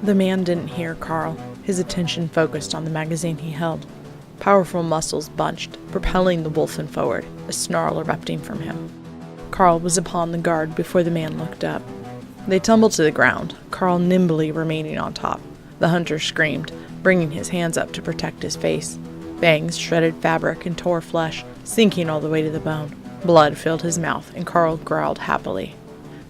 The man didn't hear Karl. His attention focused on the magazine he held. Powerful muscles bunched, propelling the wulfen forward, a snarl erupting from him. Karl was upon the guard before the man looked up. They tumbled to the ground, Karl nimbly remaining on top. The hunter screamed, bringing his hands up to protect his face. Fangs shredded fabric and tore flesh, sinking all the way to the bone. Blood filled his mouth, and Karl growled happily.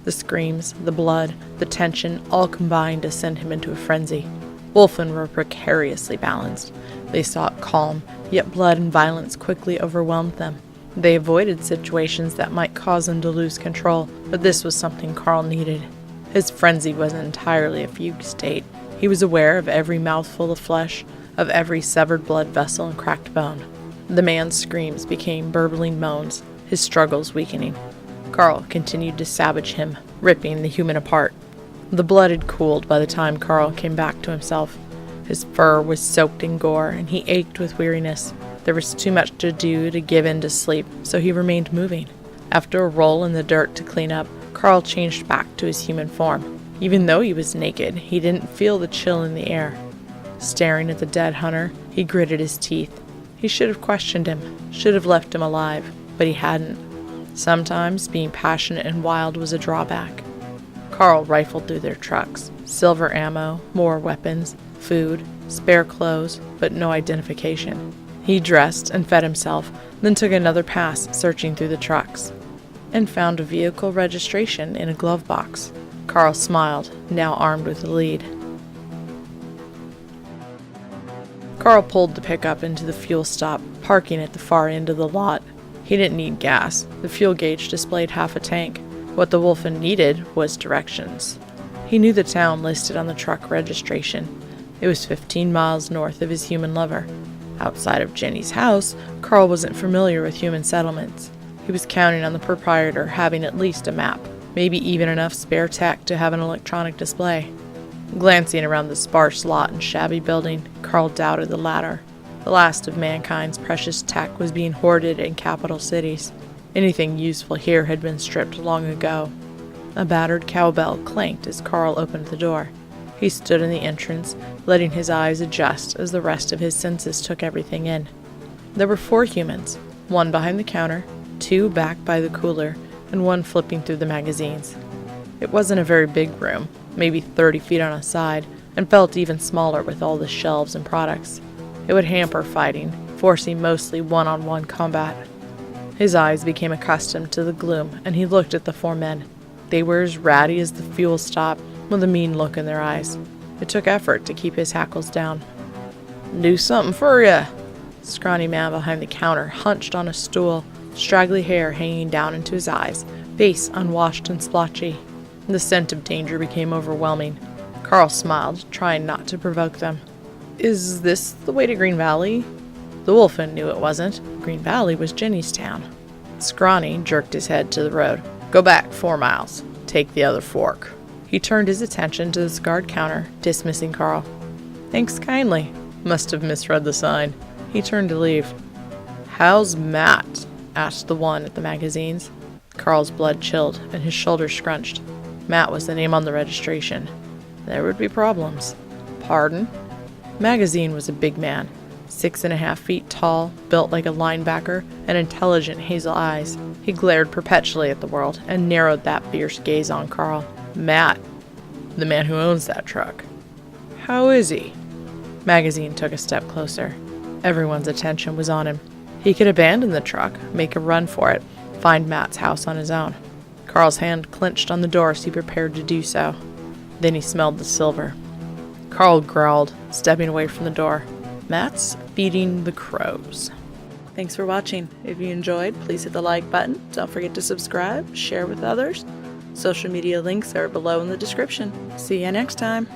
The screams, the blood, the tension, all combined to send him into a frenzy. Wulfen were precariously balanced. They sought calm, yet blood and violence quickly overwhelmed them. They avoided situations that might cause them to lose control, but this was something Karl needed. His frenzy wasn't entirely a fugue state. He was aware of every mouthful of flesh, of every severed blood vessel and cracked bone. The man's screams became burbling moans, his struggles weakening. Karl continued to savage him, ripping the human apart. The blood had cooled by the time Karl came back to himself. His fur was soaked in gore, and he ached with weariness. There was too much to do to give in to sleep, so he remained moving. After a roll in the dirt to clean up, Karl changed back to his human form. Even though he was naked, he didn't feel the chill in the air. Staring at the dead hunter, he gritted his teeth. He should have questioned him, should have left him alive, but he hadn't. Sometimes being passionate and wild was a drawback. Karl rifled through their trucks. Silver ammo, more weapons, food, spare clothes, but no identification. He dressed and fed himself, then took another pass searching through the trucks, and found a vehicle registration in a glove box. Karl smiled, now armed with the lead. Karl pulled the pickup into the fuel stop, parking at the far end of the lot. He didn't need gas. The fuel gauge displayed half a tank. What the wulfen needed was directions. He knew the town listed on the truck registration. It was 15 miles north of his human lover. Outside of Jenny's house, Karl wasn't familiar with human settlements. He was counting on the proprietor having at least a map, maybe even enough spare tech to have an electronic display. Glancing around the sparse lot and shabby building, Karl doubted the latter. The last of mankind's precious tech was being hoarded in capital cities. Anything useful here had been stripped long ago. A battered cowbell clanked as Karl opened the door. He stood in the entrance, letting his eyes adjust as the rest of his senses took everything in. There were 4 humans, one behind the counter, 2 back by the cooler, and one flipping through the magazines. It wasn't a very big room, maybe 30 feet on a side, and felt even smaller with all the shelves and products. It would hamper fighting, forcing mostly one-on-one combat. His eyes became accustomed to the gloom, and he looked at the 4 men. They were as ratty as the fuel stop, with a mean look in their eyes. It took effort to keep his hackles down. "Do something for ya!" The scrawny man behind the counter hunched on a stool, straggly hair hanging down into his eyes, face unwashed and splotchy. The scent of danger became overwhelming. Karl smiled, trying not to provoke them. "Is this the way to Green Valley?" The wulfen knew it wasn't. Green Valley was Jenny's town. Scrawny jerked his head to the road. "Go back 4 miles. Take the other fork." He turned his attention to the scarred counter, dismissing Karl. "Thanks kindly." Must have misread the sign. He turned to leave. "How's Matt?" asked the one at the magazines. Karl's blood chilled, and his shoulders scrunched. Matt was the name on the registration. There would be problems. "Pardon?" Magazine was a big man, 6.5 feet tall, built like a linebacker, and intelligent hazel eyes. He glared perpetually at the world, and narrowed that fierce gaze on Karl. "Matt, the man who owns that truck. How is he?" Magazine took a step closer. Everyone's attention was on him. He could abandon the truck, make a run for it, find Matt's house on his own. Karl's hand clenched on the door as he prepared to do so. Then he smelled the silver. Karl growled, stepping away from the door. Matt's feeding the crows. Thanks for watching. If you enjoyed, please hit the like button. Don't forget to subscribe, share with others. Social media links are below in the description. See you next time.